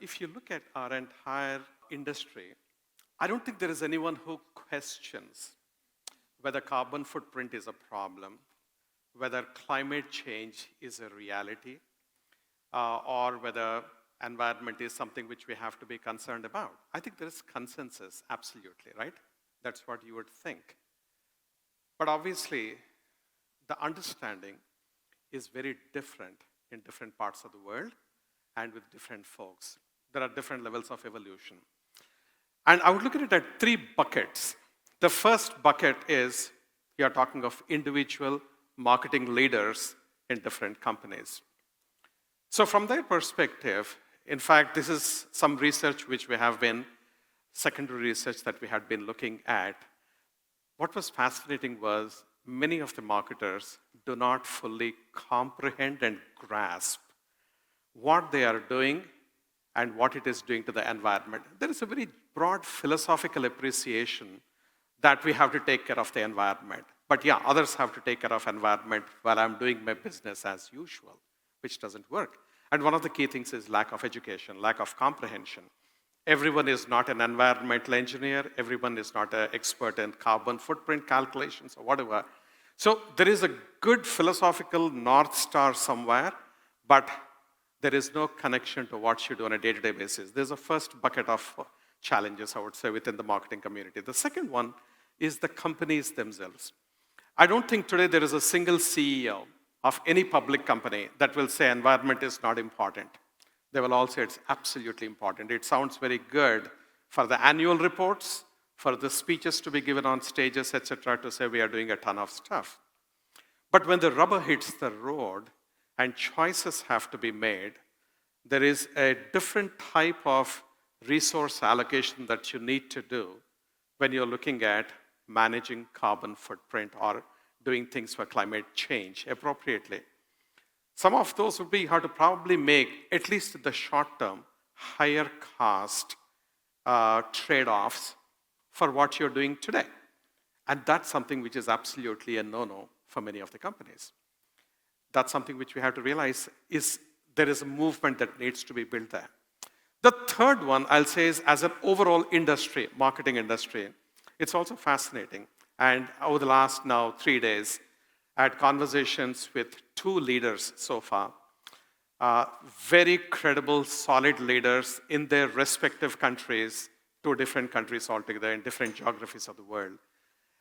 if you look at our entire industry, I don't think there is anyone who questions whether carbon footprint is a problem, whether climate change is a reality, or whether environment is something which we have to be concerned about. I think there is consensus, absolutely, right? That's what you would think. But obviously, the understanding is very different in different parts of the world and with different folks. There are different levels of evolution. And I would look at it at three buckets. The first bucket is you're talking of individual marketing leaders in different companies. So from their perspective, in fact, this is some research which we have been, secondary research that we had been looking at. What was fascinating was many of the marketers do not fully comprehend and grasp what they are doing and what it is doing to the environment. There is a very broad philosophical appreciation that we have to take care of the environment. But yeah, others have to take care of environment while I'm doing my business as usual, which doesn't work. And one of the key things is lack of education, lack of comprehension. Everyone is not an environmental engineer. Everyone is not an expert in carbon footprint calculations or whatever. So there is a good philosophical North Star somewhere, but there is no connection to what you do on a day-to-day basis. There's a first bucket of challenges, I would say, within the marketing community. The second one is the companies themselves. I don't think today there is a single CEO of any public company that will say environment is not important. They will all say it's absolutely important. It sounds very good for the annual reports, for the speeches to be given on stages, etc., to say we are doing a ton of stuff. But when the rubber hits the road and choices have to be made, there is a different type of resource allocation that you need to do when you're looking at managing carbon footprint or doing things for climate change appropriately. Some of those would be how to probably make, at least in the short term, higher cost trade-offs for what you're doing today. And that's something which is absolutely a no-no for many of the companies. That's something which we have to realize is there is a movement that needs to be built there. The third one, I'll say, is as an overall industry, marketing industry, it's also fascinating. And over the last now 3 days, I had conversations with 2 leaders so far, very credible, solid leaders in their respective countries, 2 different countries altogether in different geographies of the world.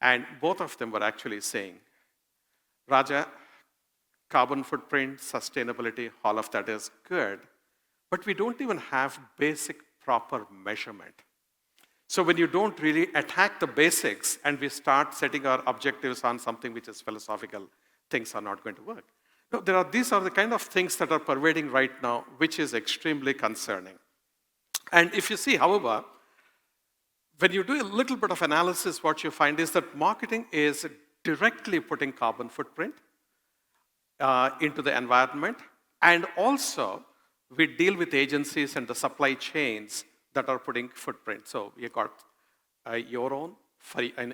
And both of them were actually saying, Raja, carbon footprint, sustainability, all of that is good, but we don't even have basic proper measurement. So when you don't really attack the basics and we start setting our objectives on something which is philosophical, things are not going to work. No, these are the kind of things that are pervading right now, which is extremely concerning. And if you see, however, when you do a little bit of analysis, what you find is that marketing is directly putting carbon footprint into the environment. And also, we deal with agencies and the supply chains that are putting footprint. So you got your own,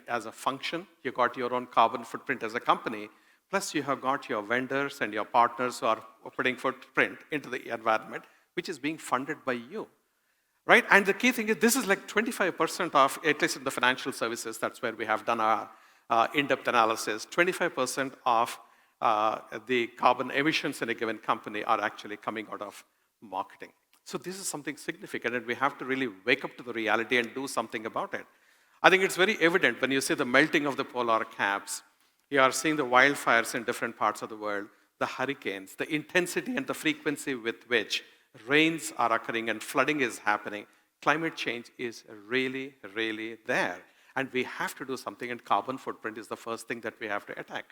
as a function, you got your own carbon footprint as a company, plus you have got your vendors and your partners who are putting footprint into the environment, which is being funded by you, right? And the key thing is this is like 25% of, at least in the financial services, that's where we have done our in-depth analysis, 25% of the carbon emissions in a given company are actually coming out of marketing. So this is something significant, and we have to really wake up to the reality and do something about it. I think it's very evident when you see the melting of the polar caps, you are seeing the wildfires in different parts of the world, the hurricanes, the intensity and the frequency with which rains are occurring and flooding is happening. Climate change is really, really there. And we have to do something, and carbon footprint is the first thing that we have to attack.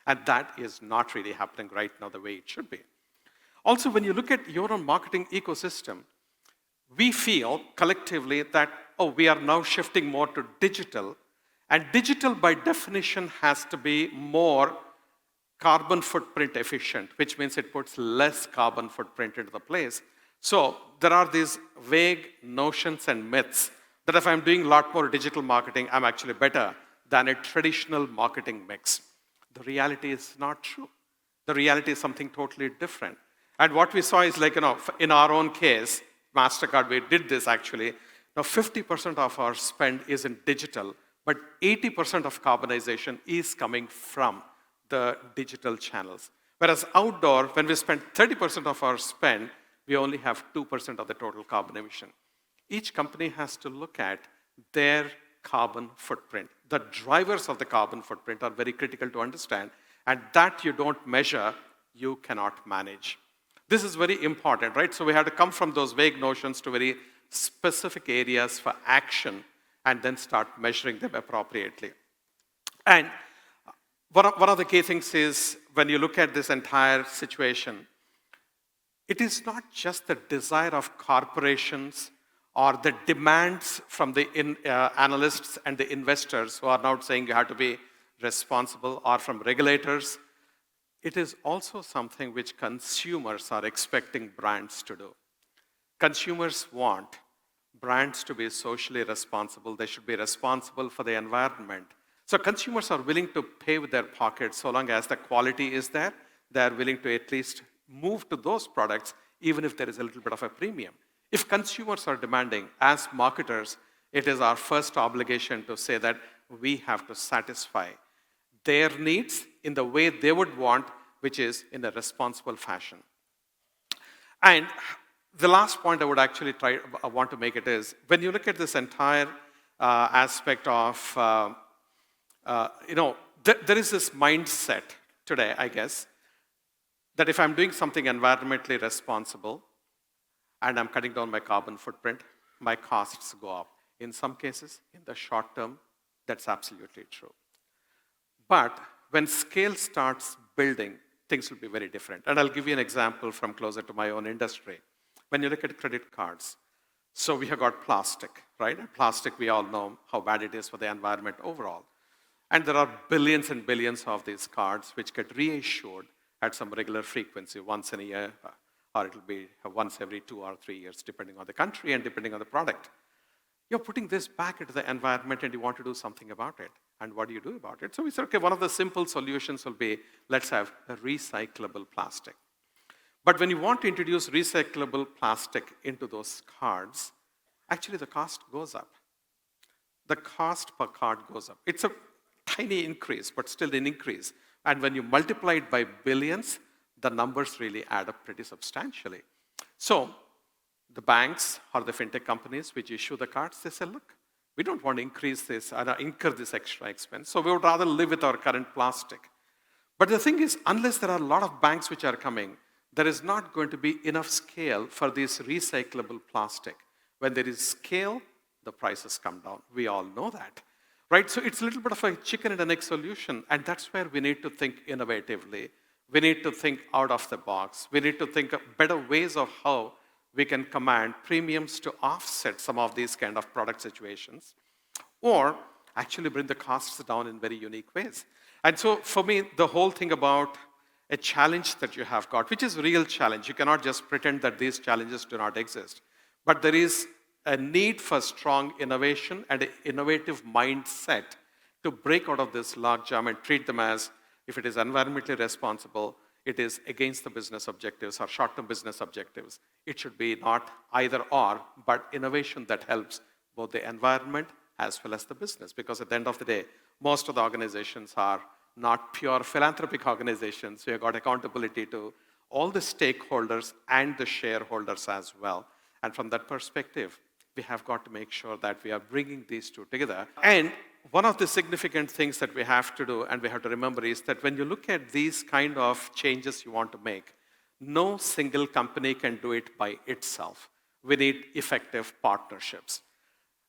And that is not really happening right now the way it should be. Also, when you look at your own marketing ecosystem, we feel collectively that, we are now shifting more to digital. And digital, by definition, has to be more carbon footprint efficient, which means it puts less carbon footprint into the place. So there are these vague notions and myths that if I'm doing a lot more digital marketing, I'm actually better than a traditional marketing mix. The reality is not true. The reality is something totally different. And what we saw is like, in our own case, MasterCard, we did this actually. Now 50% of our spend is in digital, but 80% of carbonization is coming from the digital channels. Whereas outdoor, when we spend 30% of our spend, we only have 2% of the total carbon emission. Each company has to look at their carbon footprint. The drivers of the carbon footprint are very critical to understand, and that you don't measure, you cannot manage. This is very important, right? So we have to come from those vague notions to very specific areas for action and then start measuring them appropriately. And one of the key things is when you look at this entire situation, it is not just the desire of corporations or the demands from the analysts and the investors who are now saying you have to be responsible, or from regulators. It is also something which consumers are expecting brands to do. Consumers want brands to be socially responsible. They should be responsible for the environment. So consumers are willing to pay with their pockets so long as the quality is there. They are willing to at least move to those products, even if there is a little bit of a premium. If consumers are demanding, as marketers, it is our first obligation to say that we have to satisfy their needs in the way they would want, which is in a responsible fashion. And the last point I would actually want to make it is, when you look at this entire aspect of, there is this mindset today, I guess, that if I'm doing something environmentally responsible and I'm cutting down my carbon footprint, my costs go up. In some cases, in the short term, that's absolutely true. But when scale starts building, things will be very different. And I'll give you an example from closer to my own industry. When you look at credit cards, so we have got plastic, right? And plastic, we all know how bad it is for the environment overall. And there are billions and billions of these cards which get reissued at some regular frequency, once in a year, or it'll be once every 2 or 3 years, depending on the country and depending on the product. You're putting this back into the environment and you want to do something about it. And what do you do about it? So we said, okay, one of the simple solutions will be, let's have a recyclable plastic. But when you want to introduce recyclable plastic into those cards, actually the cost goes up. The cost per card goes up. It's a tiny increase, but still an increase. And when you multiply it by billions, the numbers really add up pretty substantially. So the banks or the fintech companies which issue the cards, they say, look, we don't want to increase this or incur this extra expense. So we would rather live with our current plastic. But the thing is, unless there are a lot of banks which are coming, there is not going to be enough scale for this recyclable plastic. When there is scale, the prices come down. We all know that, right? So it's a little bit of a chicken and an egg solution, and that's where we need to think innovatively. We need to think out of the box. We need to think of better ways of how we can command premiums to offset some of these kind of product situations, or actually bring the costs down in very unique ways. And so for me, the whole thing about a challenge that you have got, which is a real challenge. You cannot just pretend that these challenges do not exist. But there is a need for strong innovation and an innovative mindset to break out of this logjam and treat them as, if it is environmentally responsible, it is against the business objectives or short-term business objectives. It should be not either or, but innovation that helps both the environment as well as the business. Because at the end of the day, most of the organizations are not pure philanthropic organizations. So you've got accountability to all the stakeholders and the shareholders as well. And from that perspective, we have got to make sure that we are bringing these two together. And one of the significant things that we have to do and we have to remember is that when you look at these kind of changes you want to make, no single company can do it by itself. We need effective partnerships.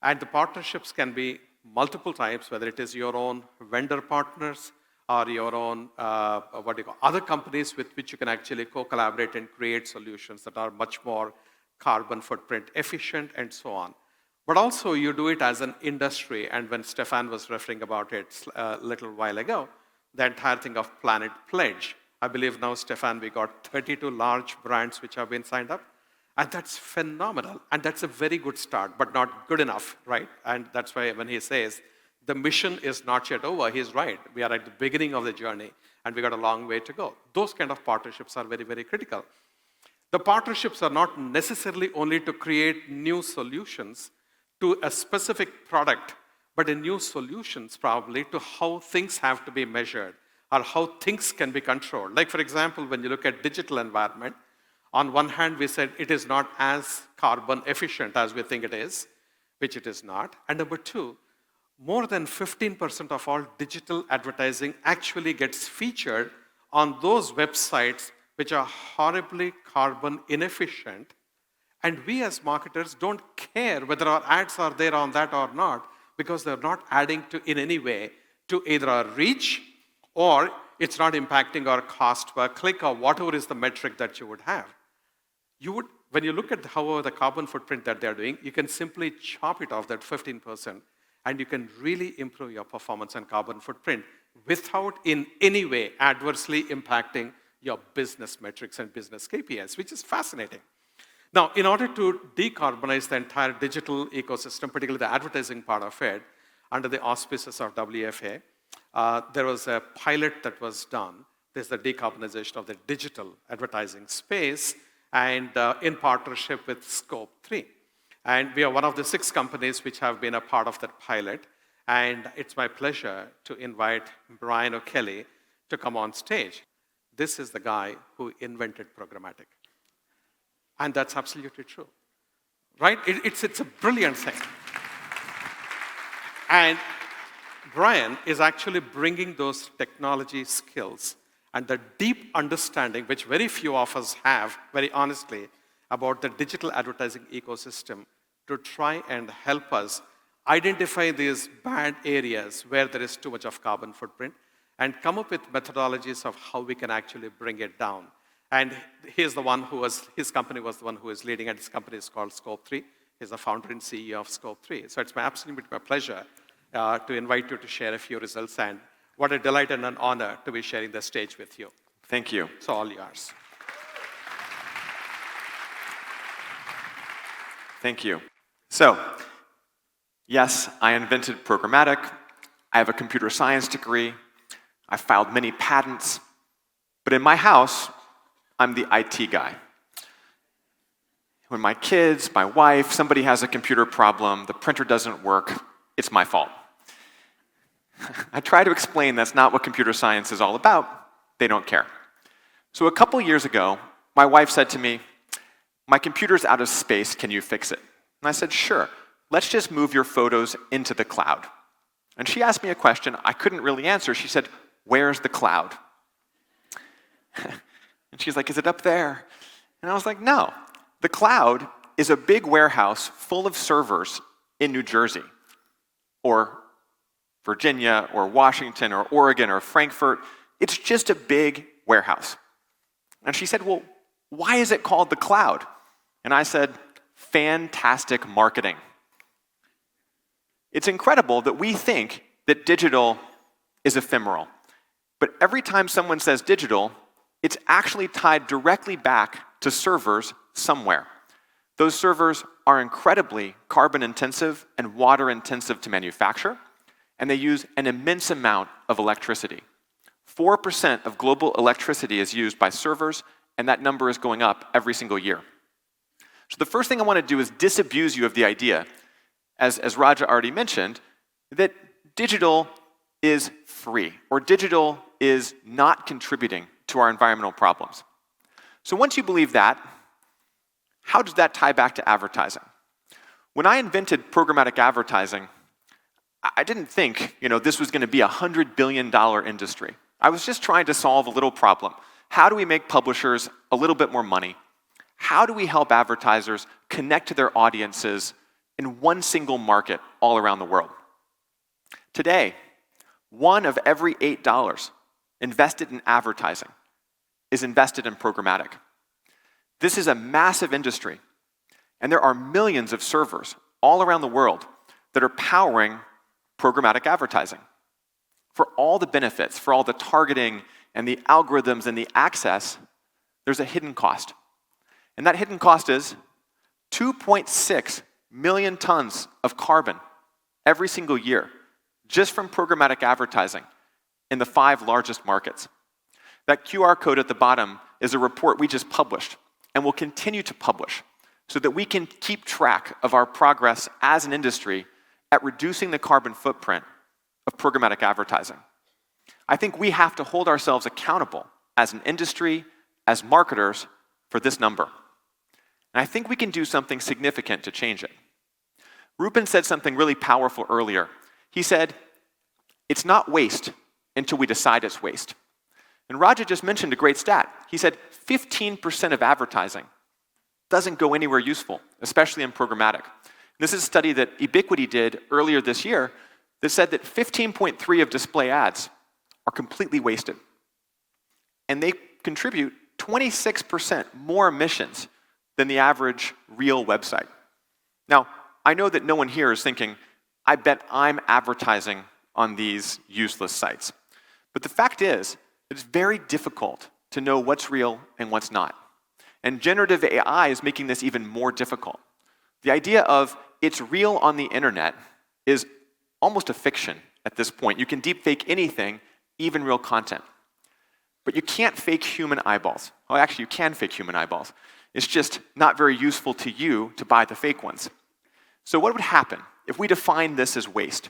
And the partnerships can be multiple types, whether it is your own vendor partners or your own other companies with which you can actually co-collaborate and create solutions that are much more carbon footprint efficient and so on. But also you do it as an industry, and when Stefan was referring about it a little while ago, the entire thing of Planet Pledge. I believe now, Stefan, we got 32 large brands which have been signed up, and that's phenomenal, and that's a very good start, but not good enough, right? And that's why when he says, the mission is not yet over, he's right. We are at the beginning of the journey, and we got a long way to go. Those kind of partnerships are very, very critical. The partnerships are not necessarily only to create new solutions to a specific product, but in new solutions probably to how things have to be measured or how things can be controlled. Like for example, when you look at digital environment, on one hand we said it is not as carbon efficient as we think it is, which it is not. And number two, more than 15% of all digital advertising actually gets featured on those websites which are horribly carbon inefficient. And we as marketers don't care whether our ads are there on that or not, because they're not adding to in any way to either our reach or it's not impacting our cost per click or whatever is the metric that you would have. When you look at however the carbon footprint that they're doing, you can simply chop it off that 15% and you can really improve your performance and carbon footprint without in any way adversely impacting your business metrics and business KPIs, which is fascinating. Now, in order to decarbonize the entire digital ecosystem, particularly the advertising part of it, under the auspices of WFA, there was a pilot that was done. There's the decarbonization of the digital advertising space, and in partnership with Scope 3. And we are one of the 6 companies which have been a part of that pilot. And it's my pleasure to invite Brian O'Kelly to come on stage. This is the guy who invented programmatic. And that's absolutely true, right? It's a brilliant thing. And Brian is actually bringing those technology skills and the deep understanding, which very few of us have, very honestly, about the digital advertising ecosystem to try and help us identify these bad areas where there is too much of carbon footprint and come up with methodologies of how we can actually bring it down. And he's the one his company was the one who is leading, and his company is called Scope 3. He's the founder and CEO of Scope 3. So it's absolutely my pleasure to invite you to share a few results, and what a delight and an honor to be sharing the stage with you. Thank you. So all yours. Thank you. So, yes, I invented programmatic. I have a computer science degree. I filed many patents. But in my house, I'm the IT guy. When my kids, my wife, somebody has a computer problem, the printer doesn't work, it's my fault. I try to explain that's not what computer science is all about. They don't care. So a couple years ago, my wife said to me, "My computer's out of space, can you fix it?" And I said, "Sure, let's just move your photos into the cloud." And she asked me a question I couldn't really answer. She said, "Where's the cloud?" And she's like, "Is it up there?" And I was like, "No. The cloud is a big warehouse full of servers in New Jersey, or Virginia, or Washington, or Oregon, or Frankfurt. It's just a big warehouse." And she said, "Well, why is it called the cloud?" And I said, "Fantastic marketing." It's incredible that we think that digital is ephemeral. But every time someone says digital, it's actually tied directly back to servers somewhere. Those servers are incredibly carbon intensive and water intensive to manufacture, and they use an immense amount of electricity. 4% of global electricity is used by servers, and that number is going up every single year. So the first thing I want to do is disabuse you of the idea, as Raja already mentioned, that digital is free, or digital is not contributing to our environmental problems. So once you believe that, how does that tie back to advertising? When I invented programmatic advertising, I didn't think, this was going to be a $100 billion industry. I was just trying to solve a little problem. How do we make publishers a little bit more money? How do we help advertisers connect to their audiences in one single market all around the world? Today, 1 of every $8 invested in advertising is invested in programmatic. This is a massive industry, and there are millions of servers all around the world that are powering programmatic advertising. For all the benefits, for all the targeting and the algorithms and the access, there's a hidden cost. And that hidden cost is 2.6 million tons of carbon every single year, just from programmatic advertising in the 5 largest markets. That QR code at the bottom is a report we just published. and will continue to publish so that we can keep track of our progress as an industry at reducing the carbon footprint of programmatic advertising. I think we have to hold ourselves accountable as an industry, as marketers, for this number. And I think we can do something significant to change it. Rupen said something really powerful earlier. He said, it's not waste until we decide it's waste. And Raja just mentioned a great stat. He said 15% of advertising doesn't go anywhere useful, especially in programmatic. This is a study that Ubiquity did earlier this year that said that 15.3 of display ads are completely wasted. And they contribute 26% more emissions than the average real website. Now, I know that no one here is thinking, I bet I'm advertising on these useless sites. But the fact is, it's very difficult to know what's real and what's not. And generative AI is making this even more difficult. The idea of it's real on the internet is almost a fiction at this point. You can deepfake anything, even real content. But you can't fake human eyeballs. Well, actually, you can fake human eyeballs. It's just not very useful to you to buy the fake ones. So what would happen if we define this as waste?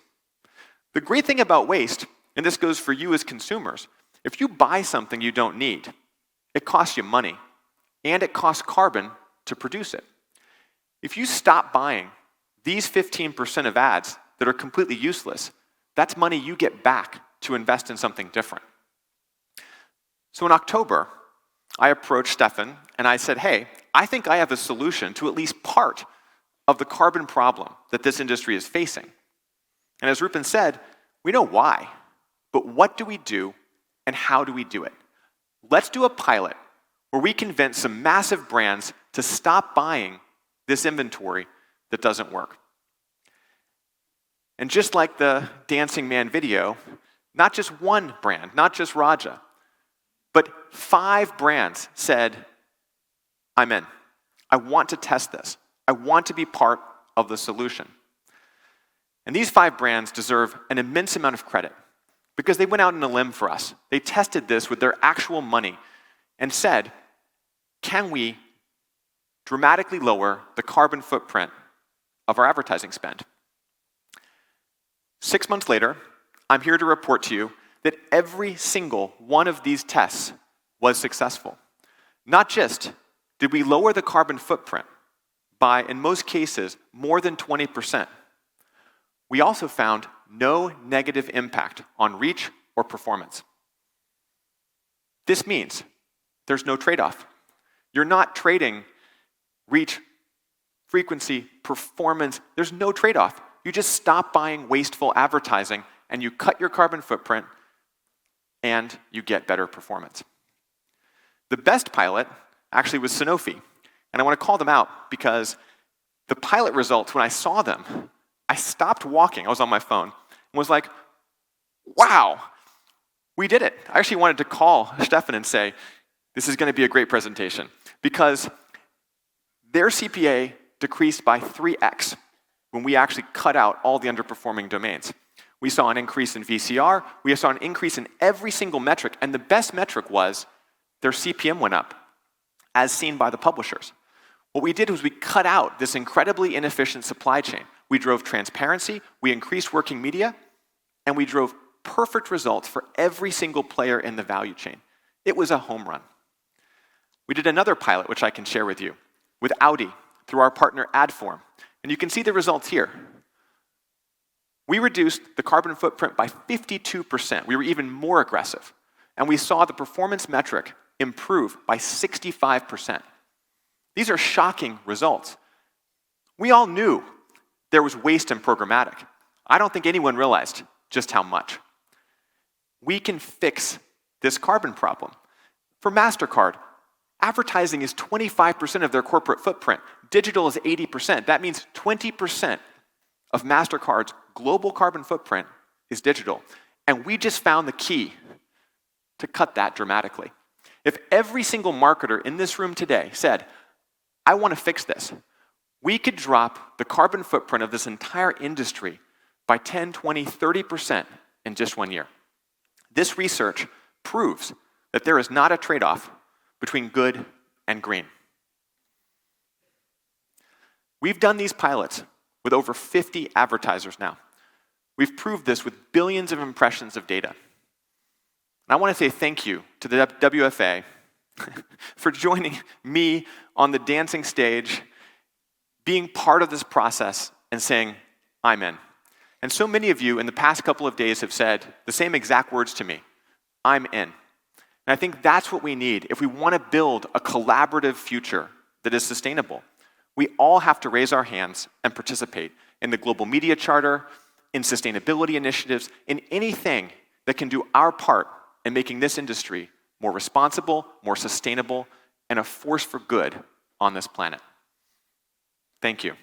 The great thing about waste, and this goes for you as consumers, if you buy something you don't need, it costs you money, and it costs carbon to produce it. If you stop buying these 15% of ads that are completely useless, that's money you get back to invest in something different. So in October, I approached Stefan and I said, hey, I think I have a solution to at least part of the carbon problem that this industry is facing. And as Rupen said, we know why, but what do we do and how do we do it? Let's do a pilot where we convince some massive brands to stop buying this inventory that doesn't work. And just like the Dancing Man video, not just one brand, not just Raja, but 5 brands said, I'm in. I want to test this. I want to be part of the solution. And these 5 brands deserve an immense amount of credit because they went out on a limb for us. They tested this with their actual money and said, can we dramatically lower the carbon footprint of our advertising spend? 6 months later, I'm here to report to you that every single one of these tests was successful. Not just did we lower the carbon footprint by, in most cases, more than 20%, we also found no negative impact on reach or performance. This means there's no trade-off. You're not trading reach, frequency, performance. There's no trade-off. You just stop buying wasteful advertising and you cut your carbon footprint and you get better performance. The best pilot actually was Sanofi. And I want to call them out because the pilot results, when I saw them, I stopped walking. I was on my phone and was like, wow, we did it. I actually wanted to call Stefan and say, this is going to be a great presentation because their CPA decreased by 3x when we actually cut out all the underperforming domains. We saw an increase in VCR. We saw an increase in every single metric. And the best metric was their CPM went up, as seen by the publishers. What we did was we cut out this incredibly inefficient supply chain. We drove transparency, we increased working media, and we drove perfect results for every single player in the value chain. It was a home run. We did another pilot, which I can share with you, with Audi through our partner Adform. And you can see the results here. We reduced the carbon footprint by 52%. We were even more aggressive. And we saw the performance metric improve by 65%. These are shocking results. We all knew there was waste in programmatic. I don't think anyone realized just how much. We can fix this carbon problem. For MasterCard, advertising is 25% of their corporate footprint. Digital is 80%. That means 20% of MasterCard's global carbon footprint is digital. And we just found the key to cut that dramatically. If every single marketer in this room today said, I want to fix this, we could drop the carbon footprint of this entire industry by 10, 20, 30% in just 1 year. This research proves that there is not a trade-off between good and green. We've done these pilots with over 50 advertisers now. We've proved this with billions of impressions of data. And I want to say thank you to the WFA for joining me on the dancing stage, being part of this process, and saying, I'm in. And so many of you in the past couple of days have said the same exact words to me, I'm in. And I think that's what we need if we want to build a collaborative future that is sustainable. We all have to raise our hands and participate in the Global Media Charter, in sustainability initiatives, in anything that can do our part in making this industry more responsible, more sustainable, and a force for good on this planet. Thank you.